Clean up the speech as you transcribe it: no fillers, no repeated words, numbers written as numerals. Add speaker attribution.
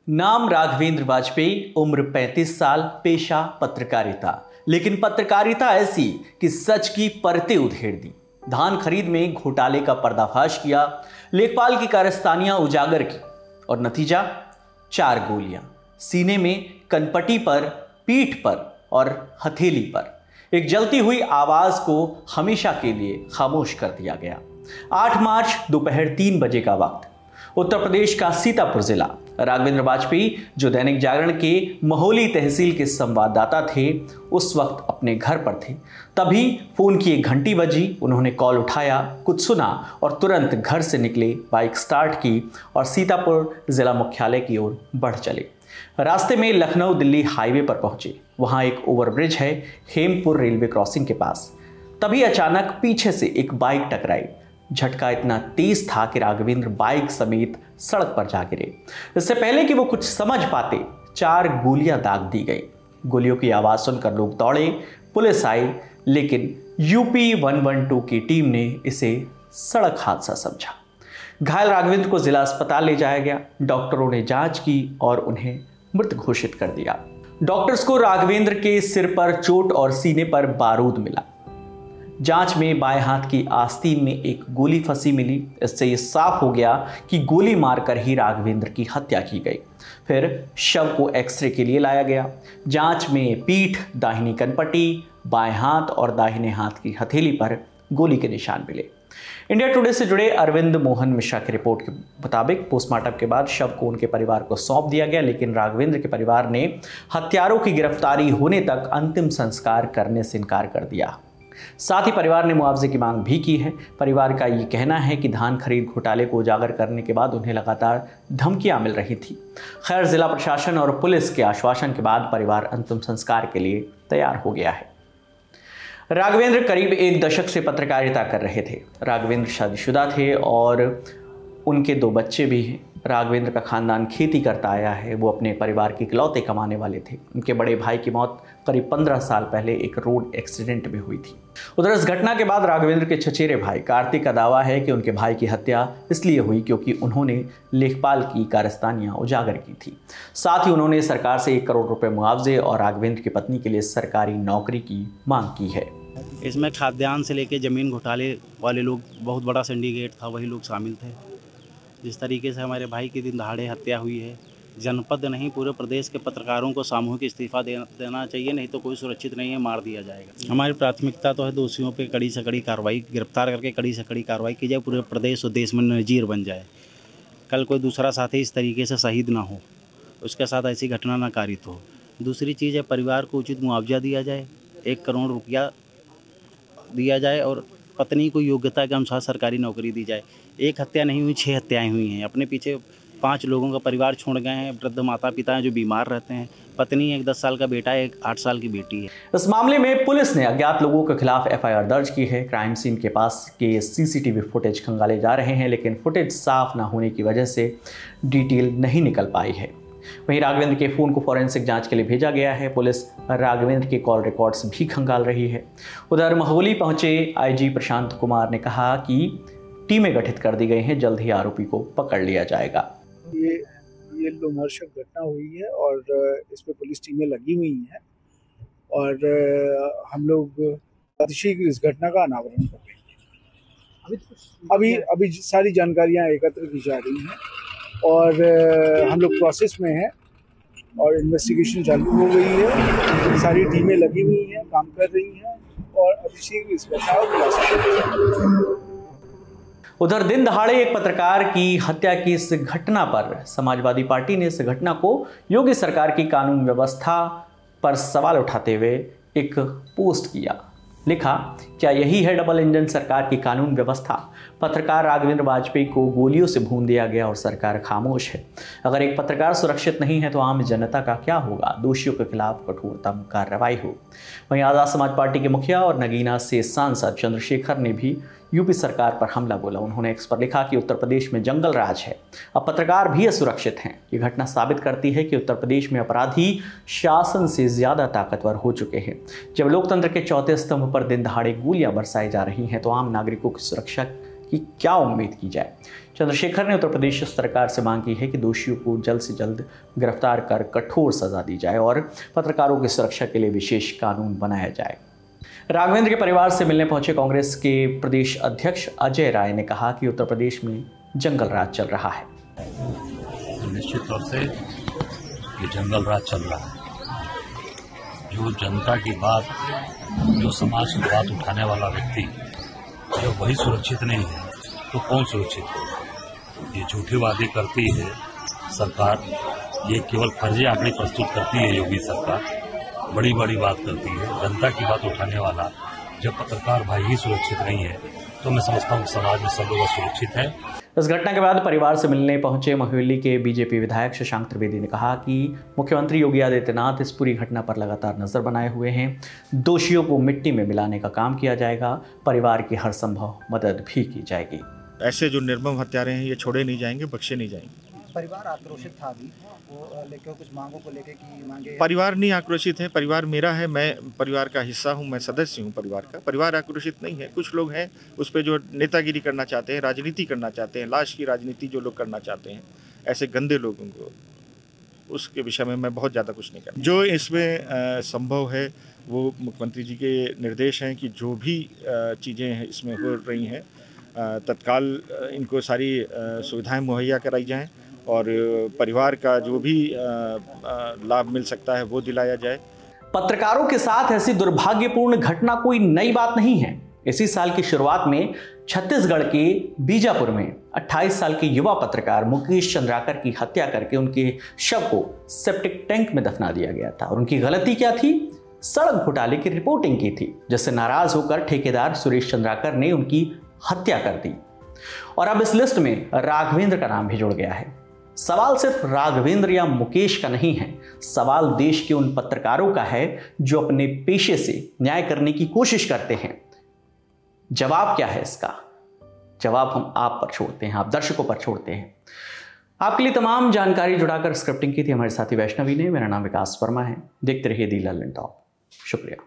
Speaker 1: नाम राघवेंद्र वाजपेयी, उम्र 35 साल, पेशा पत्रकारिता। लेकिन पत्रकारिता ऐसी कि सच की परतें उधेड़ दी। धान खरीद में घोटाले का पर्दाफाश किया, लेखपाल की कारस्तानियां उजागर की और नतीजा 4 गोलियां सीने में, कनपटी पर, पीठ पर और हथेली पर। एक जलती हुई आवाज को हमेशा के लिए खामोश कर दिया गया। 8 मार्च दोपहर 3 बजे का वक्त, उत्तर प्रदेश का सीतापुर जिला। राघवेंद्र वाजपेयी, जो दैनिक जागरण के महोली तहसील के संवाददाता थे, उस वक्त अपने घर पर थे। तभी फोन की एक घंटी बजी। उन्होंने कॉल उठाया, कुछ सुना और तुरंत घर से निकले, बाइक स्टार्ट की और सीतापुर जिला मुख्यालय की ओर बढ़ चले। रास्ते में लखनऊ दिल्ली हाईवे पर पहुंचे। वहां एक ओवरब्रिज है, हेमपुर रेलवे क्रॉसिंग के पास। तभी अचानक पीछे से एक बाइक टकराई। झटका इतना तेज था कि राघवेंद्र बाइक समेत सड़क पर जा गिरे। इससे पहले कि वो कुछ समझ पाते, 4 गोलियां दाग दी गई। गोलियों की आवाज सुनकर लोग दौड़े, पुलिस आई, लेकिन यूपी 112 की टीम ने इसे सड़क हादसा समझा। घायल राघवेंद्र को जिला अस्पताल ले जाया गया। डॉक्टरों ने जांच की और उन्हें मृत घोषित कर दिया। डॉक्टर्स को राघवेंद्र के सिर पर चोट और सीने पर बारूद मिला। जांच में बाएं हाथ की आस्तीन में एक गोली फंसी मिली। इससे यह साफ हो गया कि गोली मारकर ही राघवेंद्र की हत्या की गई। फिर शव को एक्सरे के लिए लाया गया। जांच में पीठ, दाहिनी कनपटी, बाएं हाथ और दाहिने हाथ की हथेली पर गोली के निशान मिले। इंडिया टुडे से जुड़े अरविंद मोहन मिश्रा की रिपोर्ट के मुताबिक पोस्टमार्टम के बाद शव को उनके परिवार को सौंप दिया गया, लेकिन राघवेंद्र के परिवार ने हत्यारों की गिरफ्तारी होने तक अंतिम संस्कार करने से इनकार कर दिया। साथ ही परिवार ने मुआवजे की मांग भी की है। परिवार का ये कहना है कि धान खरीद घोटाले को उजागर करने के बाद उन्हें लगातार धमकियां मिल रही थी। खैर, जिला प्रशासन और पुलिस के आश्वासन के बाद परिवार अंतिम संस्कार के लिए तैयार हो गया है। राघवेंद्र करीब 1 दशक से पत्रकारिता कर रहे थे। राघवेंद्र शादीशुदा थे और उनके 2 बच्चे भी हैं। राघवेंद्र का खानदान खेती करता आया है। वो अपने परिवार के इकलौते कमाने वाले थे। उनके बड़े भाई की मौत करीब 15 साल पहले एक रोड एक्सीडेंट में हुई थी। उधर इस घटना के बाद राघवेंद्र के चचेरे भाई कार्तिक का दावा है कि उनके भाई की हत्या इसलिए हुई क्योंकि उन्होंने लेखपाल की कारस्तानियां उजागर की थी। साथ ही उन्होंने सरकार से 1 करोड़ रुपए मुआवजे और राघवेंद्र की पत्नी के लिए सरकारी नौकरी की मांग की है।
Speaker 2: इसमें खाद्यान्न से लेकर जमीन घोटाले वाले लोग, बहुत बड़ा सिंडिकेट था, वही लोग शामिल थे। जिस तरीके से हमारे भाई की दिन दहाड़े हत्या हुई है, जनपद नहीं पूरे प्रदेश के पत्रकारों को सामूहिक इस्तीफा देना चाहिए, नहीं तो कोई सुरक्षित नहीं है, मार दिया जाएगा। हमारी प्राथमिकता तो है दोषियों पे कड़ी से कड़ी कार्रवाई, गिरफ्तार करके कड़ी से कड़ी कार्रवाई की जाए, पूरे प्रदेश और देश में नज़ीर बन जाए। कल कोई दूसरा साथी इस तरीके से शहीद ना हो, उसके साथ ऐसी घटना ना कारित हो। दूसरी चीज़ है, परिवार को उचित मुआवजा दिया जाए, 1 करोड़ रुपया दिया जाए और पत्नी को योग्यता के अनुसार सरकारी नौकरी दी जाए। 1 हत्या नहीं हुई, 6 हत्याएं हुई हैं। अपने पीछे 5 लोगों का परिवार छोड़ गए हैं। वृद्ध माता पिता हैं जो बीमार रहते हैं। पत्नी, एक 10 साल का बेटा है, एक 8 साल की बेटी है।
Speaker 1: इस मामले में पुलिस ने अज्ञात लोगों के खिलाफ FIR दर्ज की है। क्राइम सीन के पास के CCTV फुटेज खंगाले जा रहे हैं, लेकिन फुटेज साफ न होने की वजह से डिटेल नहीं निकल पाई है। वहीं राघवेंद्र के फोन को फॉरेंसिक जांच के लिए भेजा गया है। पुलिस राघवेंद्र के कॉल रिकॉर्ड्स भी खंगाल रही है। उधर महोली पहुंचे IG प्रशांत कुमार ने कहा कि टीमें गठित कर दी गई हैं, जल्द ही आरोपी को पकड़ लिया जाएगा।
Speaker 3: ये लोमहर्षक घटना हुई है और इस पे पुलिस टीमें लगी हुई हैं और हम लोग अतिशीघ्र इस घटना का अनावरण कर रहे हैं। अभी सारी जानकारियां एकत्र की जा रही हैं और हम लोग प्रोसेस में हैं और इन्वेस्टिगेशन चालू हो गई है। सारी टीमें लगी हुई हैं, काम कर रही हैं और अतिशीघ्र इस घटना का खुलासा करेंगे।
Speaker 1: उधर दिन दहाड़े एक पत्रकार की हत्या की इस घटना पर समाजवादी पार्टी ने इस घटना को योगी सरकार की कानून व्यवस्था पर सवाल उठाते हुए एक पोस्ट किया। लिखा, क्या यही है डबल इंजन सरकार की कानून व्यवस्था? पत्रकार राघवेंद्र वाजपेयी को गोलियों से भून दिया गया और सरकार खामोश है। अगर एक पत्रकार सुरक्षित नहीं है तो आम जनता का क्या होगा? दोषियों के खिलाफ कठोरतम कार्रवाई हो। वहीं आजाद समाज पार्टी के मुखिया और नगीना से सांसद चंद्रशेखर ने भी यूपी सरकार पर हमला बोला। उन्होंने एक्स पर लिखा कि उत्तर प्रदेश में जंगल राज है, अब पत्रकार भी असुरक्षित हैं। ये घटना साबित करती है कि उत्तर प्रदेश में अपराधी शासन से ज्यादा ताकतवर हो चुके हैं। जब लोकतंत्र के चौथे स्तंभ पर दिन दहाड़े गोलियां बरसाई जा रही हैं तो आम नागरिकों की सुरक्षा कि क्या उम्मीद की जाए। चंद्रशेखर ने उत्तर प्रदेश सरकार से मांग की है कि दोषियों को जल्द से जल्द गिरफ्तार कर कठोर सजा दी जाए और पत्रकारों की सुरक्षा के लिए विशेष कानून बनाया जाए। राघवेंद्र के परिवार से मिलने पहुंचे कांग्रेस के प्रदेश अध्यक्ष अजय राय ने कहा कि उत्तर प्रदेश में जंगल राज चल रहा है।
Speaker 4: निश्चित तौर से ये जंगल राज चल रहा है। जो जनता की बात, जो समाज की बात उठाने वाला व्यक्ति जब वही सुरक्षित नहीं है तो कौन सुरक्षित है। ये झूठी वादे करती है सरकार, ये केवल फर्जी आंकड़े प्रस्तुत करती है योगी सरकार, बड़ी बड़ी बात करती है। जनता की बात उठाने वाला जब पत्रकार भाई ही सुरक्षित नहीं है तो मैं समझता हूँ समाज में सब लोग सुरक्षित है।
Speaker 1: इस घटना के बाद परिवार से मिलने पहुंचे महुली के बीजेपी विधायक शशांक त्रिवेदी ने कहा कि मुख्यमंत्री योगी आदित्यनाथ इस पूरी घटना पर लगातार नजर बनाए हुए हैं। दोषियों को मिट्टी में मिलाने का काम किया जाएगा, परिवार की हर संभव मदद भी की जाएगी।
Speaker 5: ऐसे जो निर्मम हत्यारे हैं ये छोड़े नहीं जाएंगे, बख्शे नहीं जाएंगे।
Speaker 6: परिवार आक्रोशित था अभी वो लेकर कुछ मांगों को लेकर कि मांगे।
Speaker 5: परिवार नहीं आक्रोशित है, परिवार मेरा है, मैं परिवार का हिस्सा हूं, मैं सदस्य हूं परिवार का। परिवार आक्रोशित नहीं है। कुछ लोग हैं उस पर जो नेतागिरी करना चाहते हैं, राजनीति करना चाहते हैं, लाश की राजनीति जो लोग करना चाहते हैं, ऐसे गंदे लोगों को उसके विषय में मैं बहुत ज़्यादा कुछ नहीं कर। जो इसमें संभव है वो मुख्यमंत्री जी के निर्देश हैं कि जो भी चीज़ें हैं इसमें हो रही हैं तत्काल इनको सारी सुविधाएं मुहैया कराई जाएं और परिवार का जो भी लाभ मिल सकता है वो दिलाया जाए।
Speaker 1: पत्रकारों के साथ ऐसी दुर्भाग्यपूर्ण घटना कोई नई बात नहीं है। इसी साल की शुरुआत में छत्तीसगढ़ के बीजापुर में 28 साल के युवा पत्रकार मुकेश चंद्राकर की हत्या करके उनके शव को सेप्टिक टैंक में दफना दिया गया था। और उनकी गलती क्या थी? सड़क घोटाले की रिपोर्टिंग की थी, जिससे नाराज होकर ठेकेदार सुरेश चंद्राकर ने उनकी हत्या कर दी। और अब इस लिस्ट में राघवेंद्र का नाम भी जुड़ गया है। सवाल सिर्फ राघवेंद्र या मुकेश का नहीं है, सवाल देश के उन पत्रकारों का है जो अपने पेशे से न्याय करने की कोशिश करते हैं। जवाब क्या है इसका? जवाब हम आप पर छोड़ते हैं, आप दर्शकों पर छोड़ते हैं। आपके लिए तमाम जानकारी जुड़ाकर स्क्रिप्टिंग की थी हमारे साथी वैष्णवी ने। मेरा नाम विकास वर्मा है। देखते रहिए दी ललन टॉप। शुक्रिया।